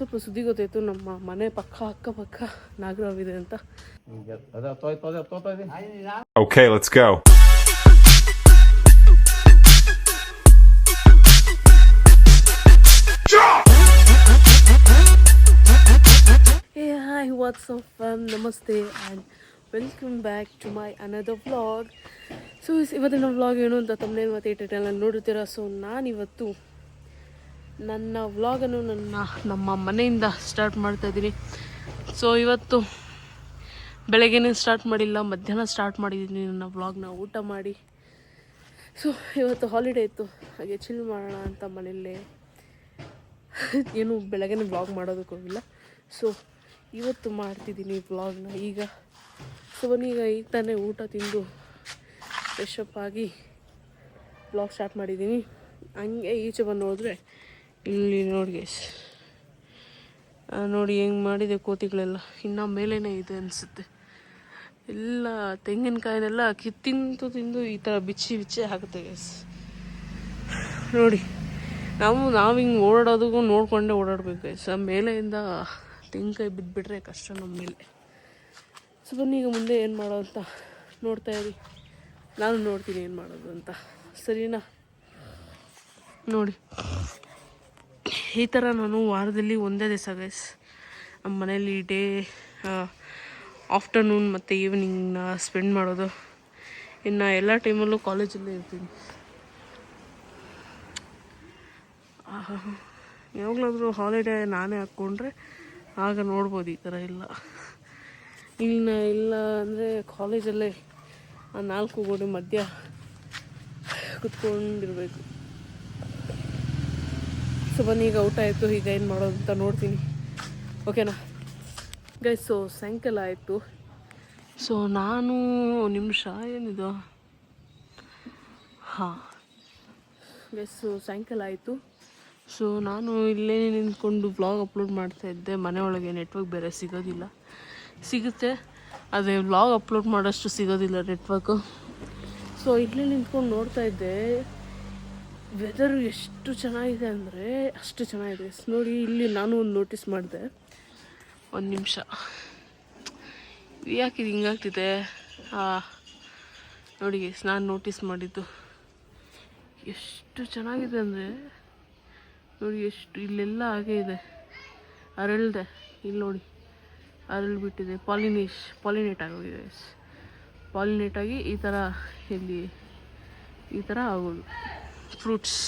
ಸ್ವಲ್ಪ ಸುದ್ದಿ ಗೊತ್ತಾಯಿತು, ನಮ್ಮ ಮನೆ ಪಕ್ಕ ಅಕ್ಕಪಕ್ಕ ನಾಗರಹಾವಿದೆ ಅಂತ. Okay, let's go. Hey, hi, what's up fam? Namaste and welcome back to my another vlog. So ಇವತ್ತಿನ ವ್ಲಾಗ್ ಏನು ಅಂತ ತಮ್ಮನೇನು ಮತ್ತು ಟೈಟಲಲ್ಲಿ ನೋಡುತ್ತೀರಾ. ಸೊ ನಾನಿವತ್ತು ನನ್ನ ವ್ಲಾಗನ್ನು ನಮ್ಮ ಮನೆಯಿಂದ ಸ್ಟಾರ್ಟ್ ಮಾಡ್ತಾಯಿದ್ದೀನಿ. ಸೊ ಇವತ್ತು ಬೆಳಗ್ಗೆನೇ ಸ್ಟಾರ್ಟ್ ಮಾಡಿಲ್ಲ, ಮಧ್ಯಾಹ್ನ ಸ್ಟಾರ್ಟ್ ಮಾಡಿದ್ದೀನಿ ನನ್ನ ವ್ಲಾಗ್ನ ಊಟ ಮಾಡಿ. ಸೊ ಇವತ್ತು ಹಾಲಿಡೇ ಇತ್ತು, ಹಾಗೆ ಚಿಲ್ ಮಾಡೋಣ ಅಂತ ಮನೆಯಲ್ಲೇ ಏನು ಬೆಳಗ್ಗೆನೇ ವ್ಲಾಗ್ ಮಾಡೋದಕ್ಕೆ ಹೋಗಿಲ್ಲ. ಸೊ ಇವತ್ತು ಮಾಡ್ತಿದ್ದೀನಿ ವ್ಲಾಗ್ನ ಈಗ. ಸೊ ಬನ್ನೀಗ ಈಗ ತಾನೇ ಊಟ ತಿಂದು ಫ್ರೆಶಪ್ ಆಗಿ ವ್ಲಾಗ್ ಸ್ಟಾರ್ಟ್ ಮಾಡಿದ್ದೀನಿ. ಹಂಗೆ ಈಚೆ ಬಂದು ಹೋದರೆ ಇಲ್ಲಿ ನೋಡಿ ಗೈಸ್, ನೋಡಿ ಹೆಂಗೆ ಮಾಡಿದೆ ಕೋತಿಗಳೆಲ್ಲ. ಇನ್ನು ಮೇಲೇ ಇದೆ ಅನಿಸುತ್ತೆ. ಎಲ್ಲ ತೆಂಗಿನಕಾಯಿನೆಲ್ಲ ತಿಂದು ಈ ಥರ ಬಿಚ್ಚಿ ಆಗುತ್ತೆ ಗೈಸ್. ನೋಡಿ ನಾವು ಹಿಂಗೆ ಓಡಾಡೋದಕ್ಕೂ ನೋಡಿಕೊಂಡೇ ಓಡಾಡ್ಬೇಕು ಗೈಸ್. ಮೇಲೆಯಿಂದ ತೆಂಗಿನಕಾಯಿ ಬಿದ್ದುಬಿಟ್ರೆ ಕಷ್ಟ ನಮ್ಮ ಮೇಲೆ. ಸೊ ಬನ್ನಿ ಈಗ ಮುಂದೆ ಏನು ಮಾಡೋ ಅಂತ ನೋಡ್ತಾ ಇರಿ, ನಾನು ನೋಡ್ತೀನಿ ಏನು ಮಾಡೋದು ಅಂತ, ಸರಿನಾ? ನೋಡಿ ಈ ಥರ ನಾನು ವಾರದಲ್ಲಿ ಒಂದೇ ದಿವಸ ಗೈಸ್ ನಮ್ಮ ಮನೇಲಿ ಡೇ ಆಫ್ಟರ್ನೂನ್ ಮತ್ತು ಈವ್ನಿಂಗ್ನ ಸ್ಪೆಂಡ್ ಮಾಡೋದು. ಇನ್ನು ಎಲ್ಲ ಟೈಮಲ್ಲೂ ಕಾಲೇಜಲ್ಲೇ ಇರ್ತೀನಿ. ಯಾವಾಗಲಾದರೂ ಹಾಲಿಡೇ ನಾನೇ ಹಾಕ್ಕೊಂಡ್ರೆ ಆಗ ನೋಡ್ಬೋದು ಈ ಥರ ಇಲ್ಲ. ಇಲ್ಲ ಅಂದರೆ ಕಾಲೇಜಲ್ಲೇ 4 ಗೋಡೆ ಮಧ್ಯ ಕುತ್ಕೊಂಡಿರ್ಬೇಕು. ಸೊ ಬನ್ನಿ ಈಗ ಊಟ ಆಯಿತು, ಈಗ ಏನು ಮಾಡೋದು ಅಂತ ನೋಡ್ತೀನಿ, ಓಕೆನಾ ಗೈಸ್? ಸೊ ಸಾಯಂಕಾಲ ಆಯಿತು. ಸೊ ನಾನು ನಿಮಿಷ ಏನಿದು ಹಾಂ ಗೈಸ್, ಸೊ ಸಾಯಂಕಾಲ ಆಯಿತು. ಸೊ ನಾನು ಇಲ್ಲೇ ನಿಂತ್ಕೊಂಡು ವ್ಲಾಗ್ ಅಪ್ಲೋಡ್ ಮಾಡ್ತಾಯಿದ್ದೆ. ಮನೆಯೊಳಗೆ ನೆಟ್ವರ್ಕ್ ಬೇರೆ ಸಿಗುತ್ತೆ, ಅದೇ ವ್ಲಾಗ್ ಅಪ್ಲೋಡ್ ಮಾಡೋಷ್ಟು ಸಿಗೋದಿಲ್ಲ ನೆಟ್ವರ್ಕು. ಸೊ ಇಲ್ಲೇ ನಿಂತ್ಕೊಂಡು ನೋಡ್ತಾ ಇದ್ದೆ, ವೆದರು ಎಷ್ಟು ಚೆನ್ನಾಗಿದೆ ಅಂದರೆ ಅಷ್ಟು ಚೆನ್ನಾಗಿದೆ. ನೋಡಿ ಇಲ್ಲಿ ನಾನು ಒಂದು ನೋಟಿಸ್ ಮಾಡಿದೆ, ಒಂದು ನಿಮಿಷ, ಯಾಕಿದು ಹಿಂಗಾಗ್ತಿದೆ? ನೋಡಿ ನಾನು ನೋಟಿಸ್ ಮಾಡಿದ್ದು ಎಷ್ಟು ಚೆನ್ನಾಗಿದೆ ಅಂದರೆ ನೋಡಿ, ಎಷ್ಟು ಇಲ್ಲೆಲ್ಲ ಹಾಗೆ ಇದೆ, ಅರಳಿದೆ. ಇಲ್ಲಿ ನೋಡಿ ಅರಳಿಬಿಟ್ಟಿದೆ, ಪಾಲಿನೇಟ್ ಆಗೋಗಿದೆ. ಪಾಲಿನೇಟ್ ಆಗಿ ಈ ಥರ ಇಲ್ಲಿ ಈ ಥರ ಆಗೋದು ಫ್ರೂಟ್ಸ್.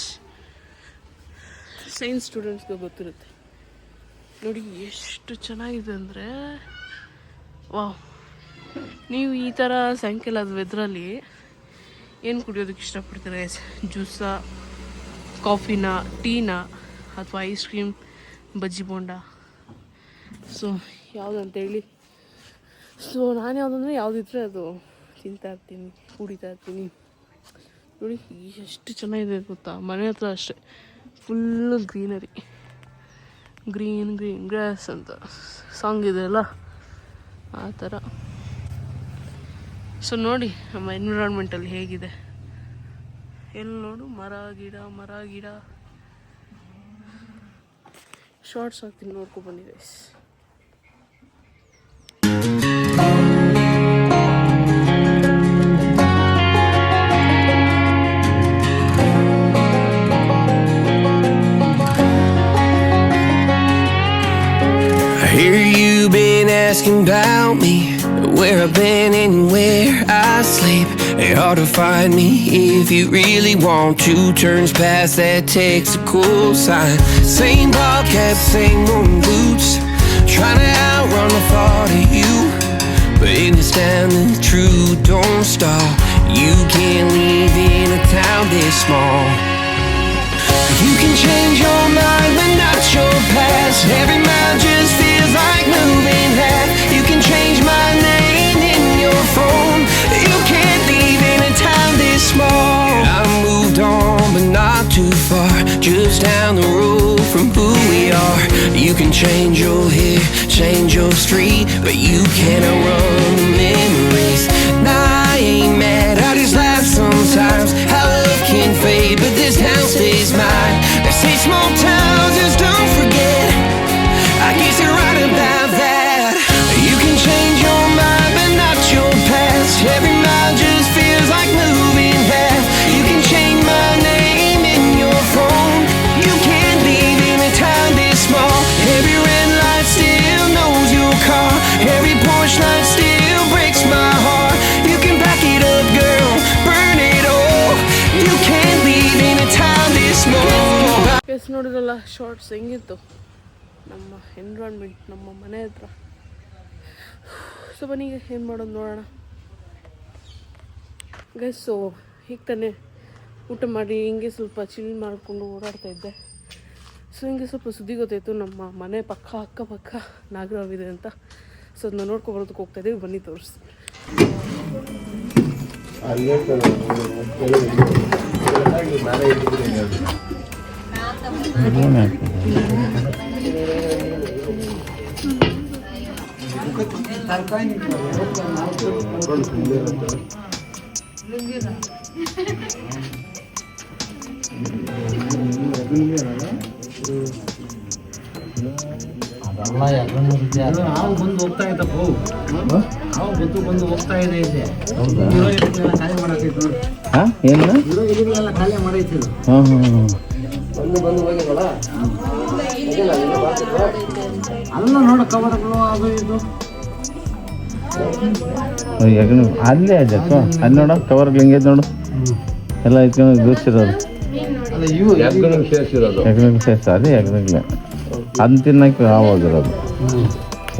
ಸೈನ್ಸ್ ಸ್ಟೂಡೆಂಟ್ಸ್ಗೆ ಗೊತ್ತಿರುತ್ತೆ. ನೋಡಿ ಎಷ್ಟು ಚೆನ್ನಾಗಿದೆ ಅಂದರೆ ವಾವ್. ನೀವು ಈ ಥರ ಸಾಯಂಕಾಲದ ವೆದ್ರಲ್ಲಿ ಏನು ಕುಡಿಯೋದಕ್ಕೆ ಇಷ್ಟಪಡ್ತೀರ? ಜ್ಯೂಸಾ, ಕಾಫಿನ, ಟೀನಾ, ಅಥವಾ ice cream, bajji bonda? So ಯಾವುದಂತೇಳಿ. So ನಾನು ಯಾವುದಂದರೆ ಯಾವುದಿದ್ರೆ ಅದು ತಿಂತಾಯಿರ್ತೀನಿ, ಕುಡಿತಾ ಇರ್ತೀನಿ. ನೋಡಿ ಎಷ್ಟು ಚೆನ್ನಾಗಿದೆ ಗೊತ್ತಾ? ಮನೆ ಹತ್ರ ಅಷ್ಟೇ ಫುಲ್ಲು ಗ್ರೀನರಿ, ಗ್ರೀನ್ ಗ್ರಾಸ್ ಅಂತ ಸಾಂಗ್ ಇದೆ ಅಲ್ಲ, ಆ ಥರ. ಸೊ ನೋಡಿ ನಮ್ಮ ಎನ್ವಿರಾನ್ಮೆಂಟಲ್ಲಿ ಹೇಗಿದೆ, ಎಲ್ಲಿ ನೋಡು ಮರ ಗಿಡ. ಶಾರ್ಟ್ಸ್ ಹಾಕ್ತೀನಿ, ನೋಡ್ಕೊಬನ್ನಿ guys. Hear you been asking about me, where I've been and where I sleep. It's hard to find me if you really want to. Turns past that takes a cool sign. Same ball cap, same old boots, trying to outrun the thought of you. But in this town the truth don't stop. You can't live in a town this small. You can change your mind but not your past. Every mile just feels like moving half. You can change my name in your phone. You can't leave in a town this small. I moved on but not too far, just down the road from who we are. You can change your hair, change your street, but you can't outrun the memories. Nah, I ain't mad, I just laugh sometimes. How love can fade but this town stays mine. They say small towns just don't forget. Guys ನೋಡಿದ್ರಲ್ಲ shorts ಹೆಂಗಿತ್ತು ನಮ್ಮ environment ನಮ್ಮ ಮನೆ ಹತ್ರ. So ಬನ್ನಿ ಏನು ಮಾಡೋದು ನೋಡೋಣ ಗೈಸ್. ಸೊ ಈಗ ತಾನೇ ಊಟ ಮಾಡಿ ಹಿಂಗೆ ಸ್ವಲ್ಪ ಚಿಲ್ ಮಾಡಿಕೊಂಡು ಓಡಾಡ್ತಾಯಿದ್ದೆ. ಸೊ ಹಿಂಗೆ ಸ್ವಲ್ಪ ಸುದ್ದಿ ಗೊತ್ತಾಯಿತು ನಮ್ಮ ಮನೆ ಅಕ್ಕಪಕ್ಕ ನಾಗರಹಾವಿದೆ ಅಂತ. ಸೊ ಅದನ್ನ ನೋಡ್ಕೊಬರೋದಕ್ಕೆ ಹೋಗ್ತಾಯಿದ್ದೀವಿ, ಬನ್ನಿ ತೋರಿಸಿ. ನಾವು ಬಂದು ಹೋಗ್ತಾ ಇದ್ದಪ್ಪ, ನಾವು ಬಂದು ಹೋಗ್ತಾ ಇದೆ. ಖಾಲಿ ಮಾಡಾಕೈತೆ ನೋಡಿ. ಏನು ಎಲ್ಲ ಖಾಲಿ ಮಾಡೈತಿ. ಅಲ್ಲ ನೋಡ ಕವರ್ಗಳು ಅದು ಇದು ಅಲ್ಲೇ ಅದಕ್ಕೆ ಅಲ್ಲಿ ನೋಡ ಕವರ್ಗಳು ಹಿಂಗೆ ನೋಡು ಎಲ್ಲ ಇಟ್ಕೊಂಡು ದೂಸಿರೋದು. ಸೇರಿಸ ಅದೇ ಎಗ್ರಗ್ಲೆ ಅದನ್ನ ತಿನ್ನಕ್ಕೆ ಆವಾಗಿರೋದು.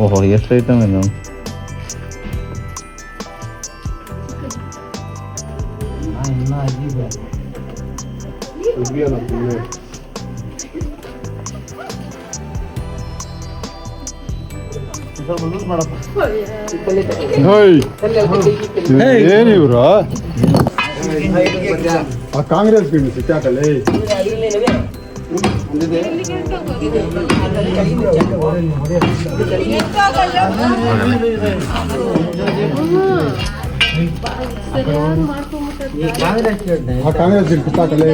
ಓಹೋ ಎಷ್ಟು ಐಟಮ್ ಇದೆ ನೋಡಿ. ಇನ್ನೂ ಆಗಿದೆ. ಏನಿವ್ರು ಕಾಂಗ್ರೆಸ್ ಸಿಕ್ಕಾಕಲ್ಲಿ ಕಾಂಗ್ರೆಸ್ ಕಿತ್ತಾಕಲ್ಲಿ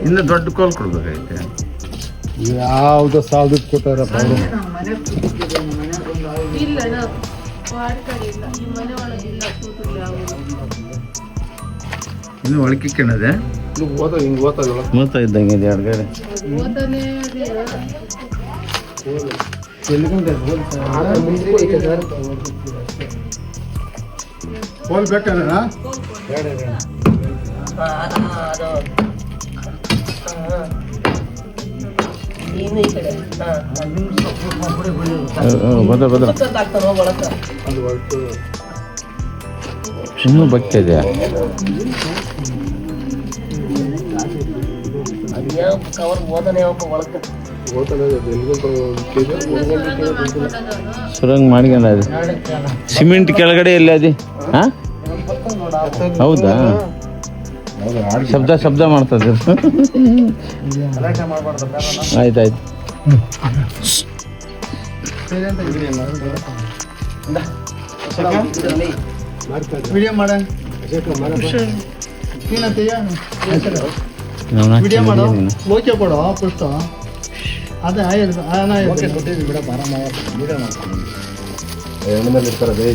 ಇನ್ನು ದೊಡ್ಡ ಕೋಲ್ ಕೊಡ್ಬೇಕಾಯ್ತೆ. ಯಾವ್ದು ಸಾಲ ದುಡ್ಡು ಕೊಟ್ಟಾರಪ್ಪ ಅವರು. ಇನ್ನು ಒಳಕ್ಕೆ ಕೆಣದೆ ಮೂತ ಇದ್ದಂಗೆ ಇದೆ ಅಡ್ಗಡೆ. ಫೋನ್ ಬೇಕಣ್ಣ ಇನ್ನೂ ಬಕ್ಕಿದೆ. ಸುರಂಗ್ ಮಾಡ್ಕೊಂಡ ಅದು ಸಿಮೆಂಟ್ ಕೆಳಗಡೆ ಎಲ್ಲ ಅದಿ. ಹಾಂ ಹೌದಾ, ಶಬ್ದ ಮಾಡ್ತದೆ. ಆಯ್ತಾಯ್ತು. ವಿಡಿಯೋ ಮಾಡ ವಿಡಿಯೋ ಮಾಡೋ ಓಕೆ ಕೊಡು ಫಸ್ಟ್. ಅದೇ ಕೊಟ್ಟಿದ್ದೀನಿ ಬಿಡ ಆರಾಮ ವಿಡಿಯೋ ಮಾಡ್ತೀನಿ. ಎಣ್ಣೆನಲ್ಲಿ ಇರ್ತಾರದೇ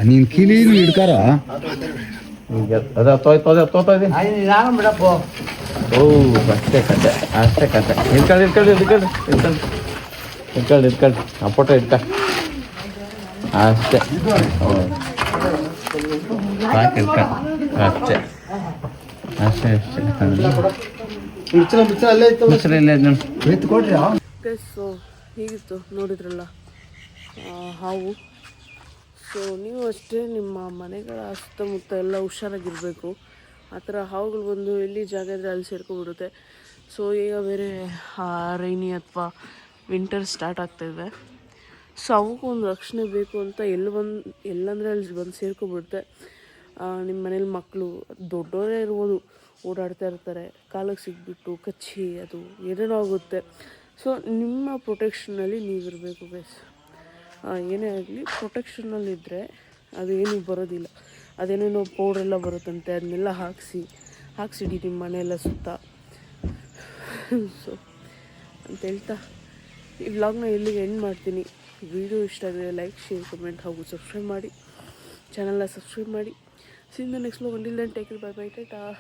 ನೀನ್ ಕಿಲೀನು ಹಿಡ್ಕಾರ ಅದ ತೋತಾ ಇದೆ. ಬಿಡಪ್ಪ. ಓ ಅಷ್ಟೇ ಕತೆ ಇಟ್ಕೊಳ್ಳಿ ಆ ಫೋಟೋ ಇಟ್ಕ ಅಷ್ಟೇ. ಸಾಕು ಇಟ್ಕ ಅಷ್ಟೇ ಮುಚ್ಚಲ ಇಲ್ಲ ನೋಡಿ. ಸೊ ಹೀಗಿತ್ತು ನೋಡಿದ್ರಲ್ಲ ಹಾವು. ಸೊ ನೀವು ಅಷ್ಟೇ ನಿಮ್ಮ ಮನೆಗಳ ಸುತ್ತಮುತ್ತ ಎಲ್ಲ ಹುಷಾರಾಗಿರಬೇಕು. ಆ ಥರ ಹಾವುಗಳು ಬಂದು ಎಲ್ಲಿ ಜಾಗ ಇದ್ದರೆ ಅಲ್ಲಿ ಸೇರ್ಕೊಬಿಡುತ್ತೆ. ಸೊ ಈಗ ಬೇರೆ ರೈನಿ ಅಥವಾ ವಿಂಟರ್ ಸ್ಟಾರ್ಟ್ ಆಗ್ತಾಯಿದೆ. ಸೊ ಅವಕ್ಕೂ ಒಂದು ರಕ್ಷಣೆ ಬೇಕು ಅಂತ ಎಲ್ಲಂದರೆ ಅಲ್ಲಿ ಬಂದು ಸೇರ್ಕೊಬಿಡುತ್ತೆ. ನಿಮ್ಮ ಮನೇಲಿ ಮಕ್ಕಳು ದೊಡ್ಡವರೇ ಇರ್ಬೋದು, ಓಡಾಡ್ತಾ ಇರ್ತಾರೆ, ಕಾಲಿಗೆ ಸಿಗ್ಬಿಟ್ಟು ಕಚ್ಚಿ ಅದು ಏನೇನೋ ಆಗುತ್ತೆ. ಸೊ ನಿಮ್ಮ ಪ್ರೊಟೆಕ್ಷನಲ್ಲಿ ನೀವಿರಬೇಕು ಗೈಸ್. ಏನೇ ಆಗಲಿ ಪ್ರೊಟೆಕ್ಷನಲ್ಲಿದ್ದರೆ ಅದು ಏನೂ ಬರೋದಿಲ್ಲ. ಅದೇನೇನೋ ಪೌಡ್ರೆಲ್ಲ ಬರುತ್ತಂತೆ, ಅದನ್ನೆಲ್ಲ ಹಾಕ್ಸಿಡಿ ನಿಮ್ಮ ಮನೆಯೆಲ್ಲ ಸುತ್ತ. ಸೊ ಅಂತ ಹೇಳ್ತಾ ಈ ವ್ಲಾಗ್ನ ಇಲ್ಲಿಗೆ ಎಂಡ್ ಮಾಡ್ತೀನಿ. ವಿಡಿಯೋ ಇಷ್ಟ ಆದರೆ ಲೈಕ್, ಶೇರ್, ಕಮೆಂಟ್ ಹಾಗೂ ಸಬ್ಸ್ಕ್ರೈಬ್ ಮಾಡಿ. ಚಾನಲ್ನ ಸಬ್ಸ್ಕ್ರೈಬ್ ಮಾಡಿ. See you in the next vlog. Until then, take it. Bye bye. Tata.